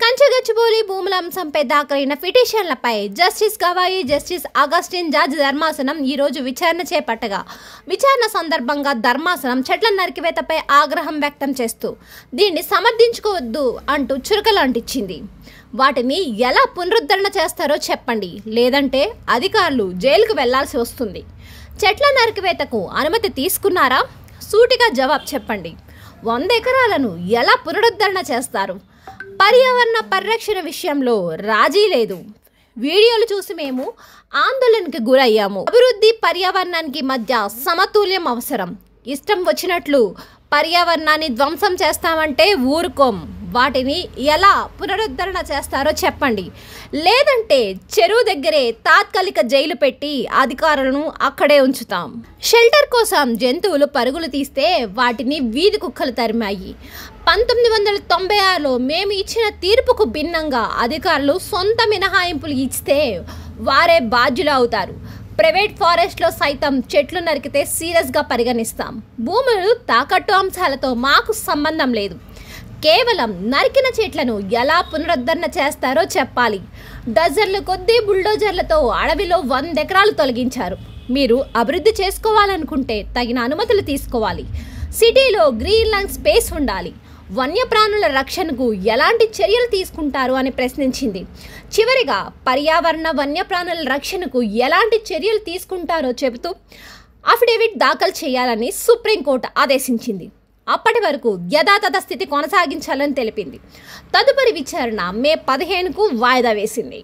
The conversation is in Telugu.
కంచగచ్చిబౌలి భూముల అంశంపై దాఖలైన పిటిషన్లపై justice Gavai, justice Augustine George ధర్మాసనం ఈరోజు విచారణ చేపట్టగా, విచారణ సందర్భంగా ధర్మాసనం చెట్ల నరికివేతపై ఆగ్రహం వ్యక్తం చేస్తూ దీన్ని సమర్థించుకోవద్దు అంటూ చురకలు అంటించింది. వాటిని ఎలా పునరుద్ధరణ చేస్తారో చెప్పండి, లేదంటే అధికారులు జైలుకు వెళ్లాల్సి వస్తుంది. చెట్ల నరికివేతకు అనుమతి తీసుకున్నారా? సూటిగా జవాబు చెప్పండి. 100 ఎకరాలను ఎలా పునరుద్ధరణ చేస్తారు? పర్యావరణ పరిరక్షణ విషయంలో రాజీ లేదు. వీడియోలు చూసి మేము ఆందోళనకు గురయ్యాము. అభివృద్ధి, పర్యావరణానికి మధ్య సమతుల్యం అవసరం. ఇష్టం వచ్చినట్లు పర్యావరణాన్ని ధ్వంసం చేస్తామంటే ఊరుకోం. వాటిని ఎలా పునరుద్ధరణ చేస్తారో చెప్పండి, లేదంటే చెరువు దగ్గరే తాత్కాలిక జైలు పెట్టి అధికారులను అక్కడే ఉంచుతాం. షెల్టర్ కోసం జంతువులు పరుగులు తీస్తే వాటిని వీధి కుక్కలు తరిమాయి. 1996లో మేము ఇచ్చిన తీర్పుకు భిన్నంగా అధికారులు సొంత మినహాయింపులు ఇస్తే వారే బాధ్యులు అవుతారు. ప్రైవేట్ ఫారెస్ట్లో సైతం చెట్లు నరికితే సీరియస్గా పరిగణిస్తాం. భూములు తాకట్టు అంశాలతో మాకు సంబంధం లేదు. కేవలం నరికిన చెట్లను ఎలా పునరుద్ధరణ చేస్తారో చెప్పాలి. డజన్ల కొద్దీ బుల్డోజర్లతో అడవిలో 100 ఎకరాలు తొలగించారు. మీరు అభివృద్ధి చేసుకోవాలనుకుంటే తగిన అనుమతులు తీసుకోవాలి. సిటీలో గ్రీన్ ల్యాండ్ స్పేస్ ఉండాలి. వన్యప్రాణుల రక్షణకు ఎలాంటి చర్యలు తీసుకుంటారు అని ప్రశ్నించింది. చివరిగా పర్యావరణ వన్యప్రాణుల రక్షణకు ఎలాంటి చర్యలు తీసుకుంటారో చెబుతూ అఫిడవిట్ దాఖలు చేయాలని సుప్రీంకోర్టు ఆదేశించింది. అప్పటి వరకు యథాతథ స్థితి కొనసాగించాలని తెలిపింది. తదుపరి విచారణ మే 15కు వాయిదా వేసింది.